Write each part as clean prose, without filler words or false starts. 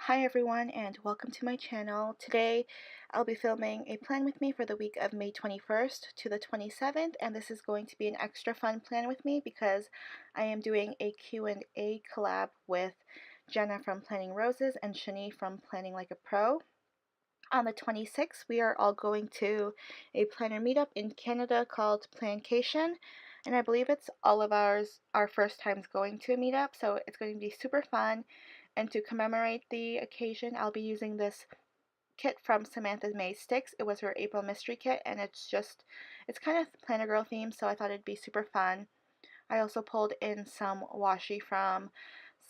Hi everyone and welcome to my channel. Today I'll be filming a plan with me for the week of May 21st to the 27th, and this is going to be an extra fun plan with me because I am doing a Q&A collab with Jenna from Planning Roses and Shany from Planning Like a Pro. On the 26th, we are all going to a planner meetup in Canada called Plancation, and I believe it's all of our first times going to a meetup, so it's going to be super fun. And to commemorate the occasion, I'll be using this kit from Samantha May Sticks. It was her April mystery kit, and it's kind of planner girl themed, so I thought it'd be super fun. I also pulled in some washi from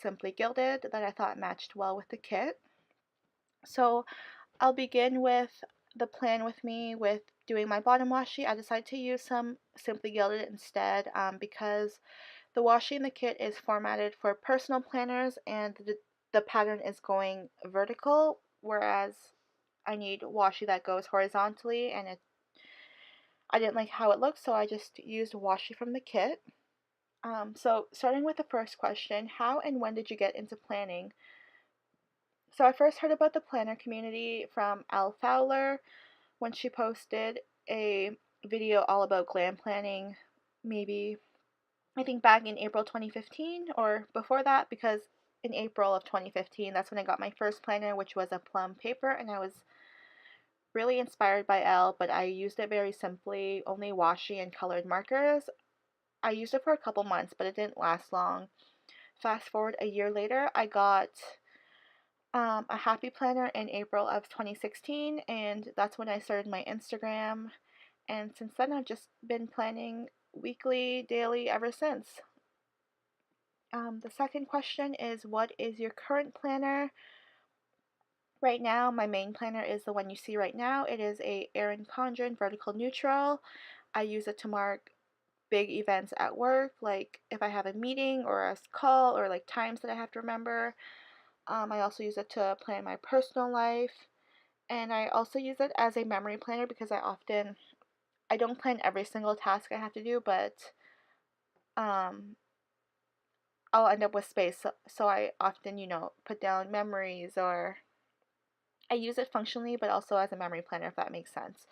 Simply Gilded that I thought matched well with the kit. So I'll begin with the plan with me with doing my bottom washi. I decided to use some Simply Gilded instead because the washi in the kit is formatted for personal planners and the pattern is going vertical, whereas I need washi that goes horizontally, and I didn't like how it looked, so I just used washi from the kit. So starting with the first question, how and when did you get into planning? So I first heard about the planner community from Elle Fowler when she posted a video all about glam planning, maybe I think back in April 2015 or before that, because in April of 2015 that's when I got my first planner, which was a plum paper, and I was really inspired by Elle, but I used it very simply, only washi and colored markers. I used it for a couple months, but it didn't last long. Fast forward a year later, I got a happy planner in April of 2016, and that's when I started my Instagram, and since then I've just been planning weekly, daily ever since. The second question is, what is your current planner? Right now, my main planner is the one you see right now. It is a Erin Condren vertical neutral. I use it to mark big events at work, like if I have a meeting or a call or like times that I have to remember. I also use it to plan my personal life, and I also use it as a memory planner because I don't plan every single task I have to do, but um, I'll end up with space, so I often, put down memories, or I use it functionally, but also as a memory planner, if that makes sense.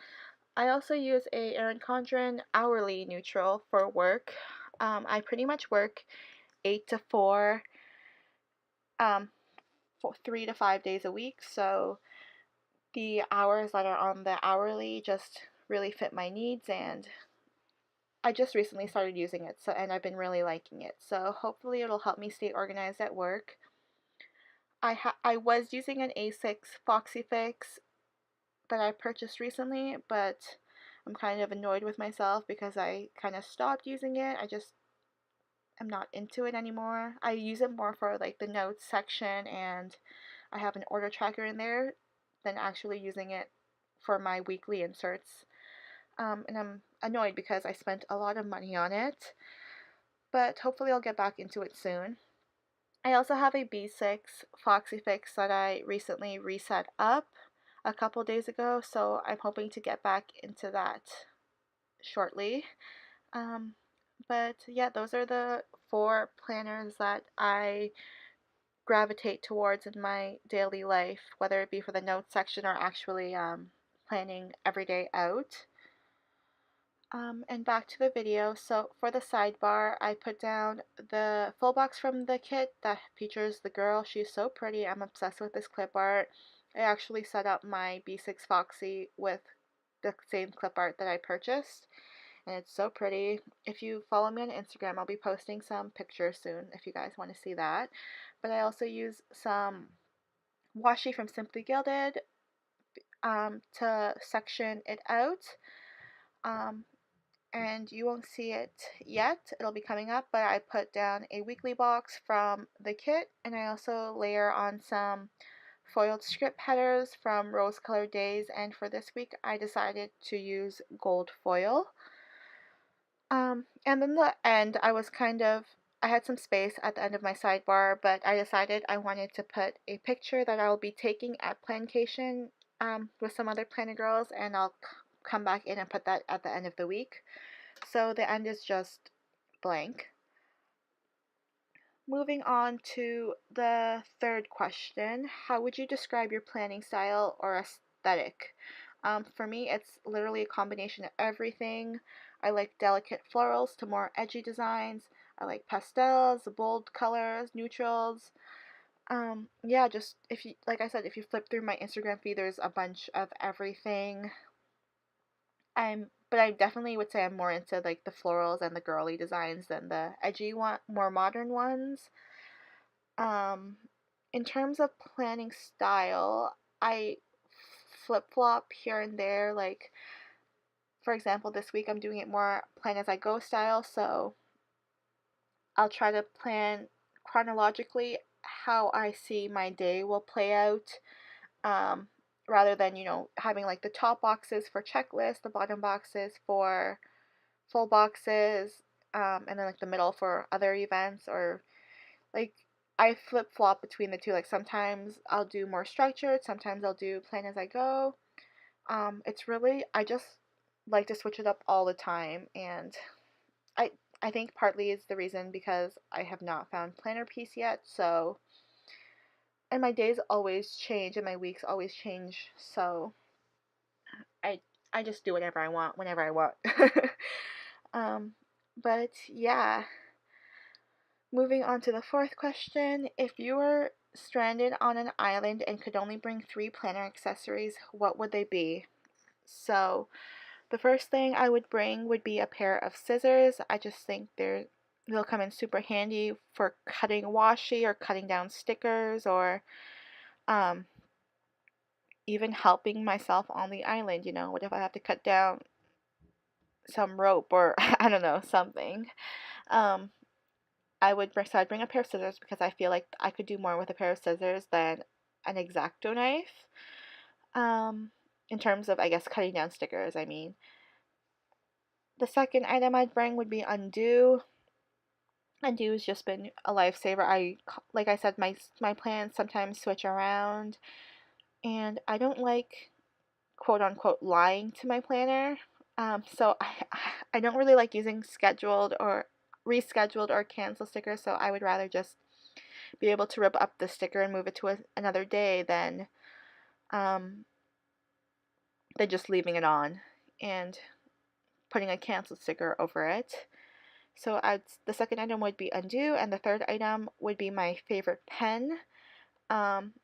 I also use a Erin Condren hourly neutral for work. I pretty much work 8 to 4, um, 3 to 5 days a week, so the hours that are on the hourly just really fit my needs, and I just recently started using it, and I've been really liking it. So hopefully it'll help me stay organized at work. I was using an A6 Foxy Fix that I purchased recently, but I'm kind of annoyed with myself because I kind of stopped using it. I just am not into it anymore. I use it more for like the notes section, and I have an order tracker in there than actually using it for my weekly inserts. And I'm annoyed because I spent a lot of money on it, but hopefully I'll get back into it soon. I also have a B6 Foxy Fix that I recently reset up a couple days ago, so I'm hoping to get back into that shortly. Um, but yeah, those are the 4 planners that I gravitate towards in my daily life, whether it be for the notes section or actually planning every day out. And back to the video. So for the sidebar, I put down the full box from the kit that features the girl. She's so pretty. I'm obsessed with this clip art. I actually set up my B6 Foxy with the same clip art that I purchased, and it's so pretty. If you follow me on Instagram, I'll be posting some pictures soon if you guys want to see that. But I also use some washi from Simply Gilded to section it out. Um, and you won't see it yet, it'll be coming up, but I put down a weekly box from the kit, and I also layer on some foiled script headers from Rose Colored Days, and for this week I decided to use gold foil. And then the end, I had some space at the end of my sidebar, but I decided I wanted to put a picture that I will be taking at Plancation with some other planner girls, and I'll come back in and put that at the end of the week. So the end is just blank. Moving on to the third question, how would you describe your planning style or aesthetic? For me, it's literally a combination of everything. I like delicate florals to more edgy designs. I like pastels, bold colors, neutrals. Yeah, just if you, like I said, if you flip through my Instagram feed, there's a bunch of everything. But I definitely would say I'm more into like the florals and the girly designs than the edgy one, more modern ones. Um, in terms of planning style, I flip flop here and there. Like, for example, this week I'm doing it more plan as I go style, so I'll try to plan chronologically how I see my day will play out, um, rather than, having like the top boxes for checklists, the bottom boxes for full boxes, and then like the middle for other events or like I flip flop between the two. Like sometimes I'll do more structured, sometimes I'll do plan as I go. It's really I just like to switch it up all the time, and I I think partly is the reason because I have not found planner piece yet. So and my days always change and my weeks always change. So I I just do whatever I want whenever I want. um, but yeah, moving on to the fourth question. If you were stranded on an island and could only bring three planner accessories, what would they be? So, the first thing I would bring would be a pair of scissors. I just think they'll come in super handy for cutting washi or cutting down stickers or um, even helping myself on the island. What if I have to cut down some rope or I don't know, something. Um, so I'd bring a pair of scissors because I feel like I could do more with a pair of scissors than an X-Acto knife. In terms of, I guess, cutting down stickers, I mean. The second item I'd bring would be undo. Undo has just been a lifesaver. Like I said, my plans sometimes switch around, and I don't like quote unquote lying to my planner. So I don't really like using scheduled or rescheduled or cancel stickers. So I would rather just be able to rip up the sticker and move it to another day um, than just leaving it on and putting a cancel sticker over it. So the second item would be undo, and the third item would be my favorite pen,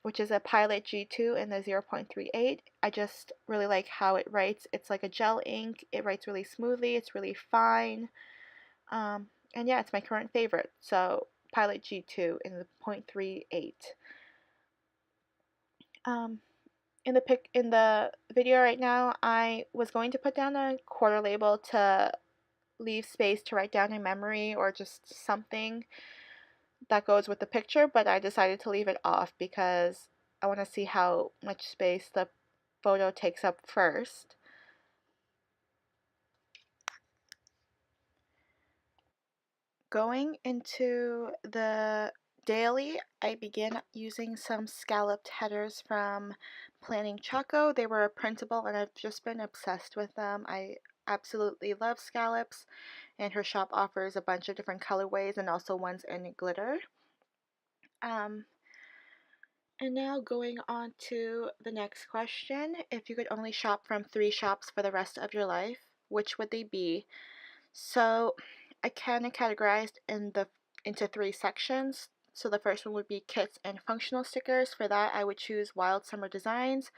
which is a Pilot G2 in the 0.38. I just really like how it writes. It's like a gel ink. It writes really smoothly. It's really fine. And yeah, it's my current favorite. So Pilot G2 in the 0.38. Um, in the video right now, I was going to put down a quarter label to leave space to write down a memory or just something that goes with the picture, but I decided to leave it off because I want to see how much space the photo takes up first. Going into the daily, I began using some scalloped headers from Planning Choco. They were printable and I've just been obsessed with them. I absolutely love scallops, and her shop offers a bunch of different colorways and also ones in glitter. Um, And now going on to the next question. If you could only shop from three shops for the rest of your life, which would they be? So I kind of categorized into three sections. So the first one would be kits and functional stickers. For that, I would choose Wild Summer Designs.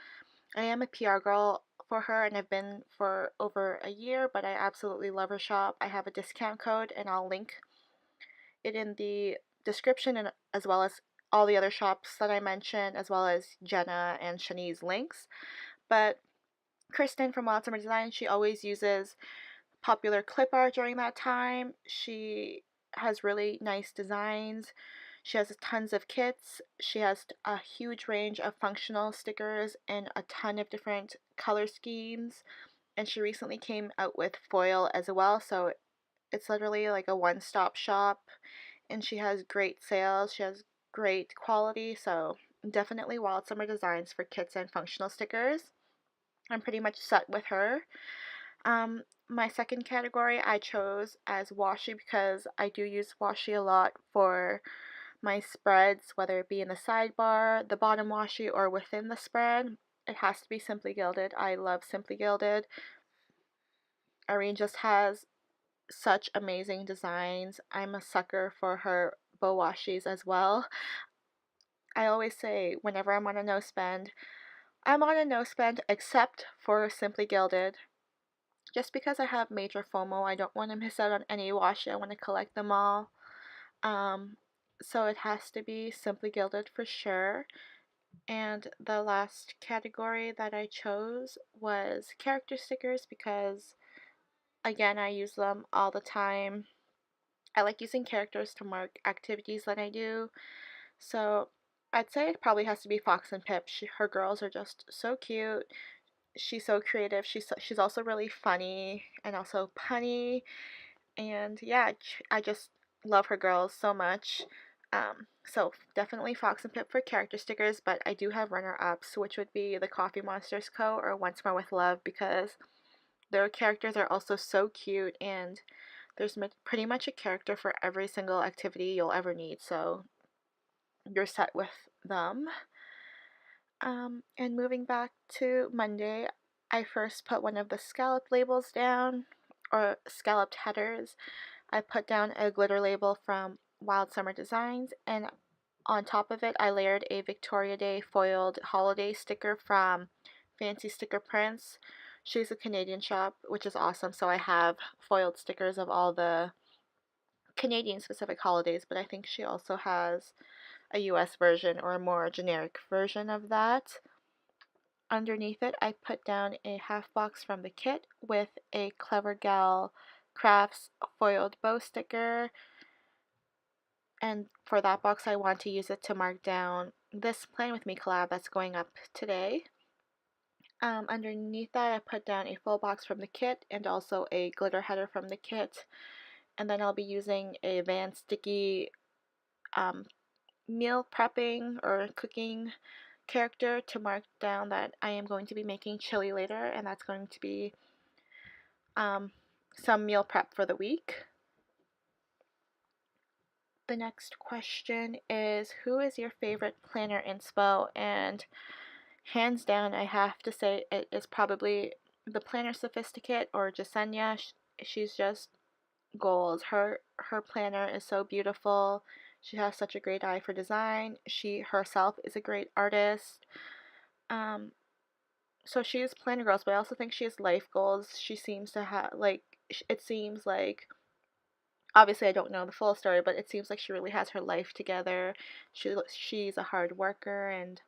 I am a PR girl for her and I've been for over a year, but I absolutely love her shop. I have a discount code and I'll link it in the description, and as well as all the other shops that I mentioned, as well as Jenna and Shany's links. But Kristen from Wild Summer Design, she always uses popular clip art during that time. She has really nice designs. She has tons of kits. She has a huge range of functional stickers and a ton of different color schemes. And she recently came out with foil as well, so it's literally like a one-stop shop, and she has great sales. She has great quality, so definitely Wild Summer Designs for kits and functional stickers. I'm pretty much set with her. My second category I chose as washi because I do use washi a lot for my spreads, whether it be in the sidebar, the bottom washi, or within the spread, it has to be Simply Gilded. I love Simply Gilded. Irene just has such amazing designs. I'm a sucker for her bow washis as well. I always say whenever I'm on a no spend, I'm on a no spend except for Simply Gilded. Just because I have major FOMO, I don't want to miss out on any washi. I want to collect them all. Um, so it has to be Simply Gilded for sure. And the last category that I chose was character stickers because, again, I use them all the time. I like using characters to mark activities that I do. So I'd say it probably has to be Fox and Pip. Her girls are just so cute. She's so creative. She's also really funny and also punny. And yeah, I just love her girls so much. So definitely Fox and Pip for character stickers, but I do have runner-ups, which would be the Coffee Monsters Co. or Once More with Love, because their characters are also so cute, and there's pretty much a character for every single activity you'll ever need, so you're set with them. And moving back to Monday, I first put one of the scallop labels down, or scalloped headers. I put down a glitter label from Wild Summer Designs, and on top of it I layered a Victoria Day foiled holiday sticker from Fancy Sticker Prints. She's a Canadian shop, which is awesome, so I have foiled stickers of all the Canadian specific holidays, but I think she also has a US version or a more generic version of that. Underneath it, I put down a half box from the kit with a Clever Gal Crafts foiled bow sticker. And for that box, I want to use it to mark down this Plan With Me collab that's going up today. Underneath that, I put down a full box from the kit and also a glitter header from the kit. And then I'll be using a Van Sticky meal prepping or cooking character to mark down that I am going to be making chili later, and that's going to be some meal prep for the week. The next question is, who is your favorite planner inspo? And hands down, I have to say it is probably the Planner Sophisticate or Jasenia. She's just gold. Her planner is so beautiful. She has such a great eye for design. She herself is a great artist. So she is planner girls, but I also think she has life goals. She seems to have it seems like, obviously I don't know the full story, but it seems like she really has her life together. She's a hard worker and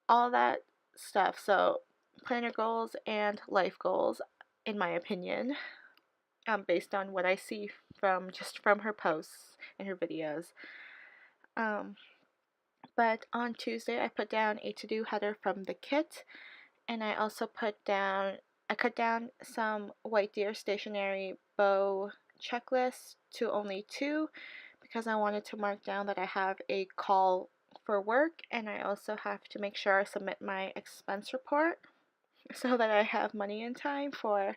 all that stuff. So planner goals and life goals, in my opinion, based on what I see from her posts and her videos. But on Tuesday I put down a to-do header from the kit, and I also cut down some White Deer stationery bow checklists to only 2 because I wanted to mark down that I have a call for work, and I also have to make sure I submit my expense report so that I have money in time for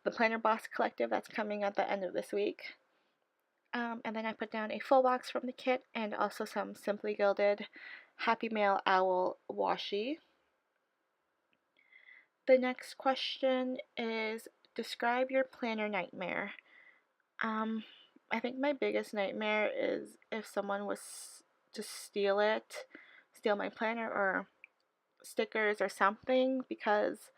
the Planner Boss Collective that's coming at the end of this week. And then I put down a full box from the kit and also some Simply Gilded Happy Mail Owl washi. The next question is, describe your planner nightmare. I think my biggest nightmare is if someone was to steal my planner or stickers or something, because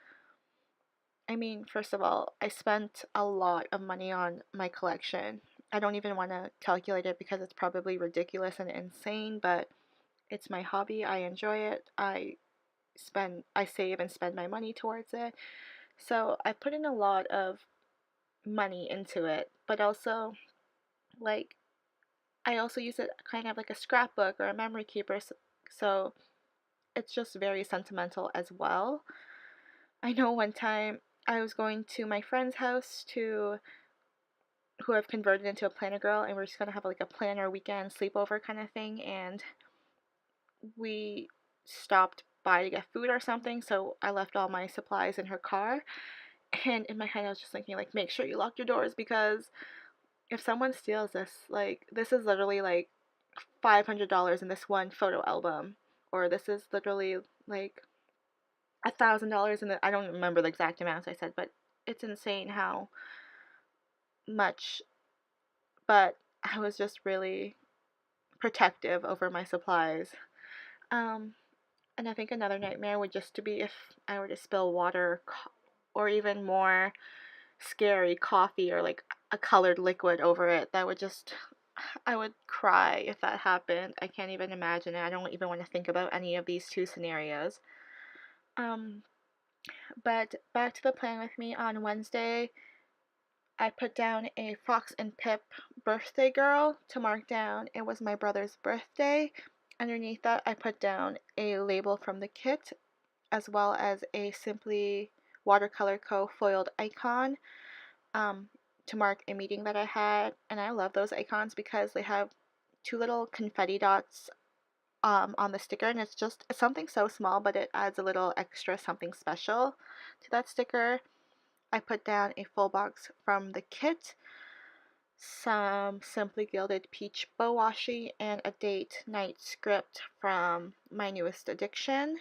I mean, first of all, I spent a lot of money on my collection. I don't even want to calculate it because it's probably ridiculous and insane, but it's my hobby. I enjoy it. I save and spend my money towards it. So I put in a lot of money into it, but also, like, I also use it kind of like a scrapbook or a memory keeper, so it's just very sentimental as well. I know one time I was going to my friend's house who I've converted into a planner girl, and we're just gonna have like a planner weekend sleepover kind of thing, and we stopped by to get food or something, so I left all my supplies in her car. And in my head I was just thinking, like, make sure you lock your doors, because if someone steals this, like, this is literally like $500 in this one photo album, or this is literally like $1,000 in the, I don't remember the exact amounts I said, but it's insane how much. But I was just really protective over my supplies. Um, and I think another nightmare would just to be if I were to spill water, or even more scary, coffee or like a colored liquid over it. That would just, I would cry if that happened. I can't even imagine it. I don't even want to think about any of these two scenarios. Um, but back to the plan with me on Wednesday. I put down a Fox and Pip birthday girl to mark down it was my brother's birthday. Underneath that, I put down a label from the kit, as well as a Simply Watercolor Co. foiled icon, um, to mark a meeting that I had. And I love those icons because they have two little confetti dots on the sticker, and it's just something so small, but it adds a little extra something special to that sticker. I put down a full box from the kit, some Simply Gilded Peach Bow Washi, and a date night script from my newest addiction.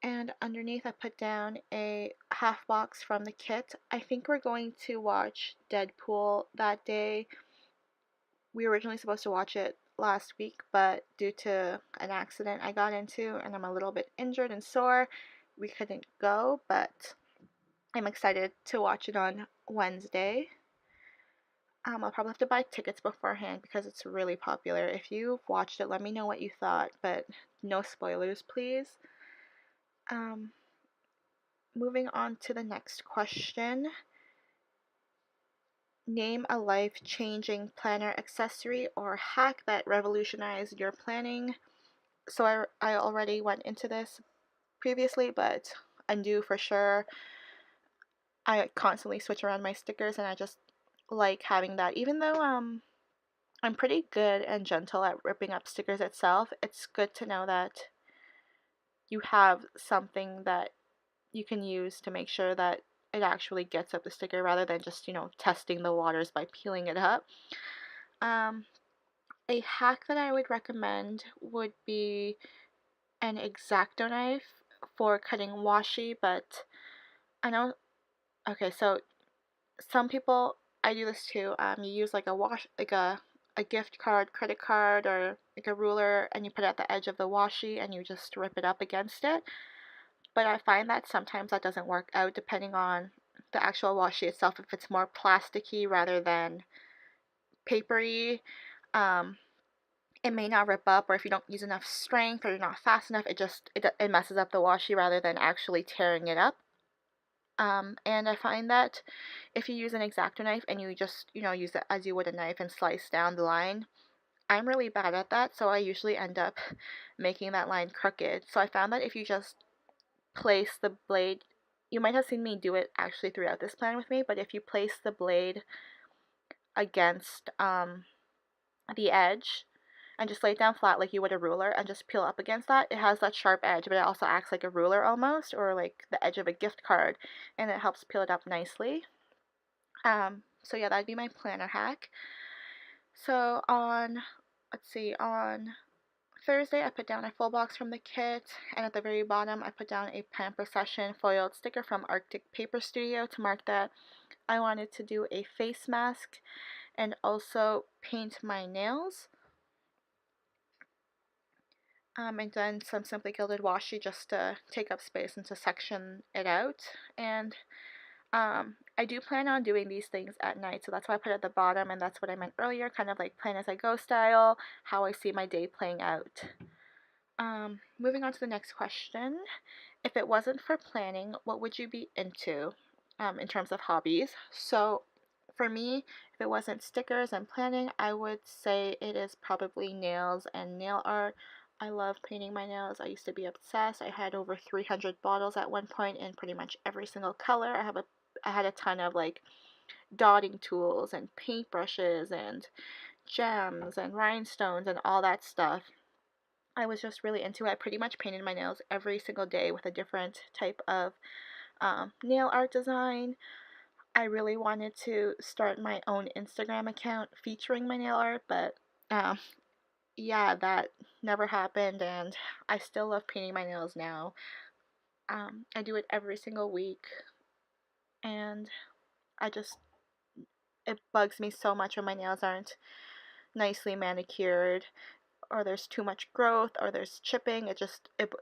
And underneath I put down a half box from the kit. I think we're going to watch Deadpool that day. We were originally supposed to watch it last week, but due to an accident I got into and I'm a little bit injured and sore, we couldn't go, but I'm excited to watch it on Wednesday. I'll probably have to buy tickets beforehand because it's really popular. If you've watched it, let me know what you thought, but no spoilers, please. Um, Moving on to the next question. Name a life-changing planner accessory or hack that revolutionized your planning. So I already went into this previously, but undo for sure. I constantly switch around my stickers and I just like having that. Even though I'm pretty good and gentle at ripping up stickers itself, it's good to know that you have something that you can use to make sure that it actually gets up the sticker rather than just, testing the waters by peeling it up. Um, a hack that I would recommend would be an X-Acto knife for cutting washi, but I know, okay, so some people, I do this too, you use like a gift card, credit card, or like a ruler, and you put it at the edge of the washi and you just rip it up against it. But I find that sometimes that doesn't work out depending on the actual washi itself. If it's more plasticky rather than papery, um, it may not rip up, or if you don't use enough strength or you're not fast enough, it messes up the washi rather than actually tearing it up. And I find that if you use an X-Acto knife and you just, use it as you would a knife and slice down the line, I'm really bad at that, so I usually end up making that line crooked. So I found that if you just place the blade, you might have seen me do it actually throughout this plan with me, but if you place the blade against the edge and just lay it down flat like you would a ruler and just peel up against that, it has that sharp edge, but it also acts like a ruler almost, or like the edge of a gift card, and it helps peel it up nicely. So yeah, that'd be my planner hack. So on Thursday, I put down a full box from the kit, and at the very bottom, I put down a Pamper Session foiled sticker from Arctic Paper Studio to mark that I wanted to do a face mask and also paint my nails. And then some Simply Gilded Washi just to take up space and to section it out. And I do plan on doing these things at night, so that's why I put it at the bottom, and that's what I meant earlier, kind of like plan as I go style, how I see my day playing out. Moving on to the next question. If it wasn't for planning, what would you be into in terms of hobbies? So for me, if it wasn't stickers and planning, I would say it is probably nails and nail art. I love painting my nails. I used to be obsessed. I had over 300 bottles at one point in pretty much every single color. I had a ton of like dotting tools and paintbrushes and gems and rhinestones and all that stuff. I was just really into it. I pretty much painted my nails every single day with a different type of nail art design. I really wanted to start my own Instagram account featuring my nail art, but yeah, that never happened, and I still love painting my nails now. I do it every single week, and I just, it bugs me so much when my nails aren't nicely manicured, or there's too much growth, or there's chipping. It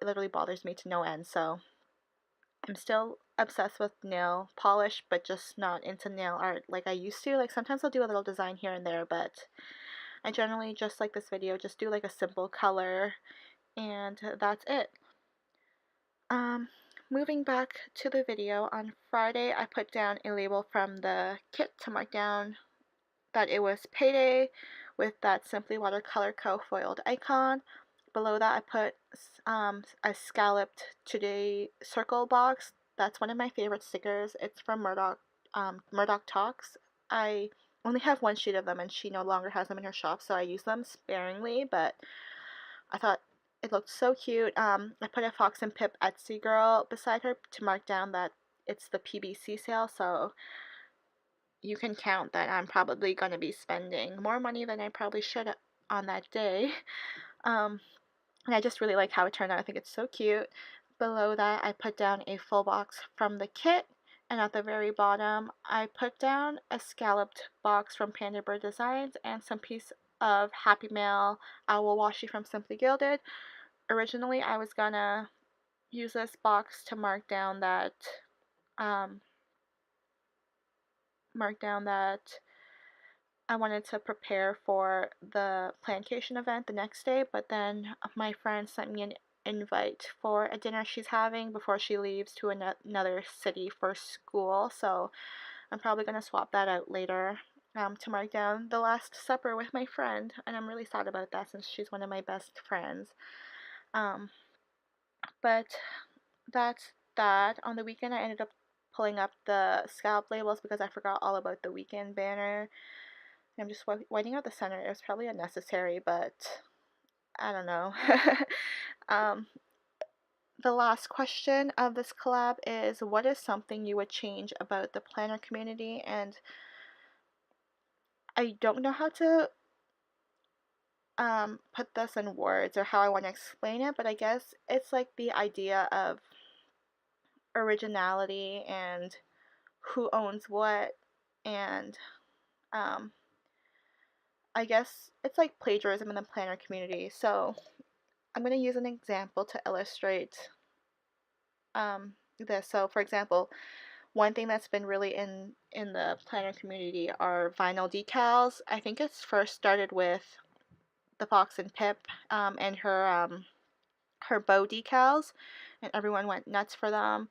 literally bothers me to no end. So I'm still obsessed with nail polish, but just not into nail art like I used to. Like sometimes I'll do a little design here and there, but I generally, just like this video, just do like a simple color, and that's it. Um, Moving back to the video, on Friday I put down a label from the kit to mark down that it was payday with that Simply Watercolor Co. foiled icon. Below that I put a scalloped today circle box. That's one of my favorite stickers. It's from Murdoch Talks. I only have one sheet of them, and she no longer has them in her shop, so I use them sparingly, but I thought it looked so cute. I put a Fox and Pip Etsy girl beside her to mark down that it's the PBC sale, so you can count that I'm probably going to be spending more money than I probably should on that day. Um, and I just really like how it turned out. I think it's so cute. Below that, I put down a full box from the kit, and at the very bottom, I put down a scalloped box from Panda Bird Designs and some piece of Happy Mail owl washi from Simply Gilded. Originally, I was gonna use this box to um, mark down that I wanted to prepare for the plantation event the next day, but then my friend sent me an invite for a dinner she's having before she leaves to another city for school, so I'm probably going to swap that out later to mark down the Last Supper with my friend, and I'm really sad about that since she's one of my best friends. Um, but that's that. On the weekend, I ended up pulling up the scalp labels because I forgot all about the weekend banner. I'm just whitening out the center. It was probably unnecessary, but I don't know. um, the last question of this collab is, what is something you would change about the planner community? And I don't know how to put this in words or how I want to explain it, but I guess it's like the idea of originality and who owns what, and um, I guess it's like plagiarism in the planner community. So I'm going to use an example to illustrate this. So, for example, one thing that's been really in the planner community are vinyl decals. I think it's first started with the Fox and Pip and her bow decals, and everyone went nuts for them.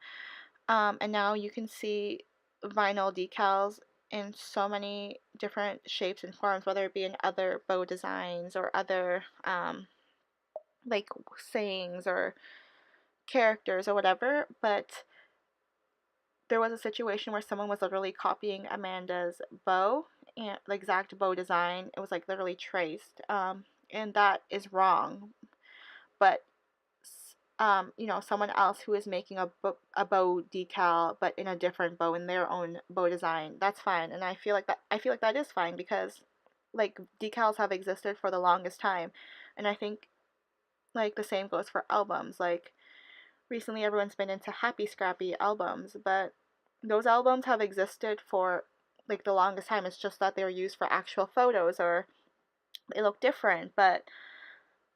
And now you can see vinyl decals in so many different shapes and forms, whether it be in other bow designs or other like sayings or characters or whatever. But there was a situation where someone was literally copying Amanda's bow and the exact bow design. It was like literally traced, and that is wrong. But someone else who is making a bow decal, but in a different bow in their own bow design, that's fine. And I feel like that is fine because like decals have existed for the longest time, and I think like the same goes for albums. Like recently, everyone's been into happy scrappy albums, but those albums have existed for like the longest time. It's just that they were used for actual photos or they look different, but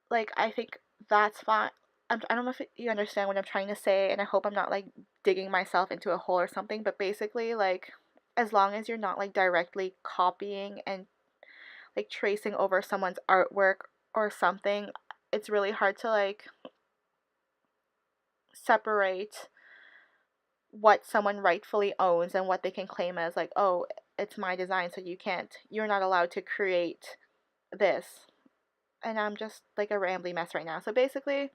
like I think that's fine. I don't know if you understand what I'm trying to say, and I hope I'm not like digging myself into a hole or something, but basically, like, as long as you're not like directly copying and like tracing over someone's artwork or something, it's really hard to like separate what someone rightfully owns and what they can claim as like, oh, it's my design, so you're not allowed to create this. And I'm just like a rambly mess right now. So basically,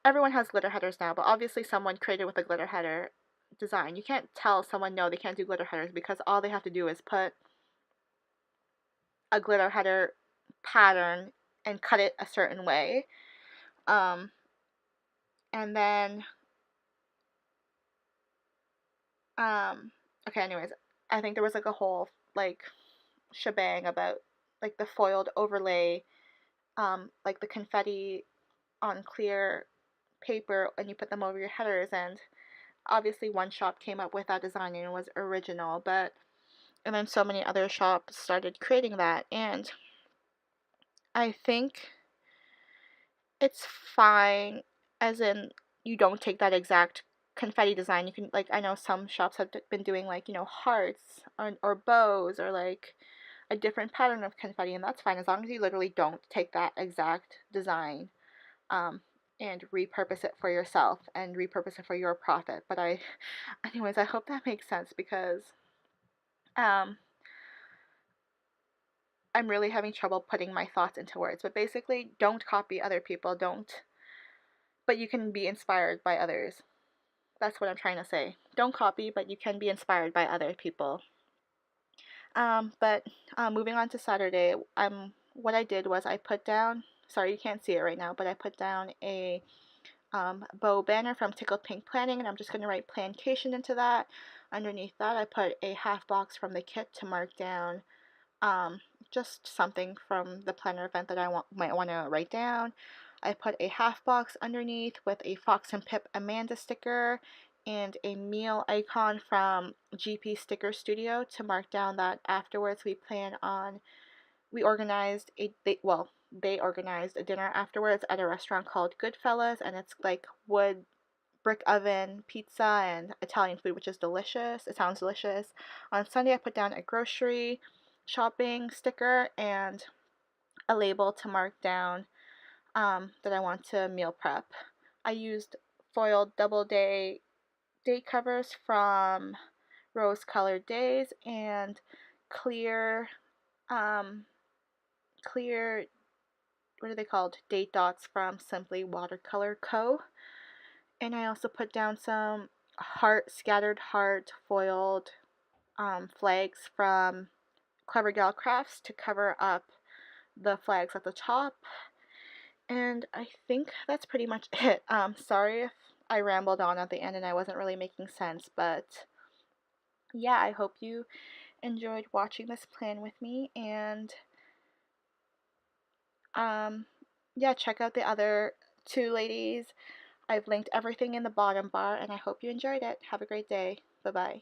everyone has glitter headers now, but obviously someone created with a glitter header design. You can't tell someone no, they can't do glitter headers because all they have to do is put a glitter header pattern and cut it a certain way. Um, and then, okay, anyways, I think there was like a whole like shebang about like the foiled overlay like the confetti on clear paper, and you put them over your headers. And obviously one shop came up with that design and it was original, but and then so many other shops started creating that, and I think it's fine, as in you don't take that exact confetti design. You can, like, I know some shops have been doing, like, you know, hearts or bows or like a different pattern of confetti, and that's fine as long as you literally don't take that exact design um, and repurpose it for yourself and repurpose it for your profit. But anyways, I hope that makes sense, because um, I'm really having trouble putting my thoughts into words. But basically, don't copy other people, but you can be inspired by others. That's what I'm trying to say. Don't copy, but you can be inspired by other people. But moving on to Saturday, what I did was I put down, sorry you can't see it right now, but I put down a bow banner from Tickled Pink Planning, and I'm just going to write plantation into that. Underneath that, I put a half box from the kit to mark down um, just something from the planner event that I might want to write down. I put a half box underneath with a Fox and Pip Amanda sticker and a meal icon from GP Sticker Studio to mark down that afterwards we organized they organized a dinner afterwards at a restaurant called Goodfellas, and it's like wood brick oven pizza and Italian food, which is delicious. It sounds delicious. On Sunday, I put down a grocery shopping sticker and a label to mark down that I want to meal prep. I used foiled double date covers from Rose Colored Days and clear, um, clear, what are they called? Date dots from Simply Watercolor Co. And I also put down some scattered heart foiled flags from Clever Gal Crafts to cover up the flags at the top. And I think that's pretty much it. Sorry if I rambled on at the end and I wasn't really making sense, but yeah, I hope you enjoyed watching this plan with me, and yeah, check out the other two ladies. I've linked everything in the bottom bar, and I hope you enjoyed it. Have a great day. Bye-bye.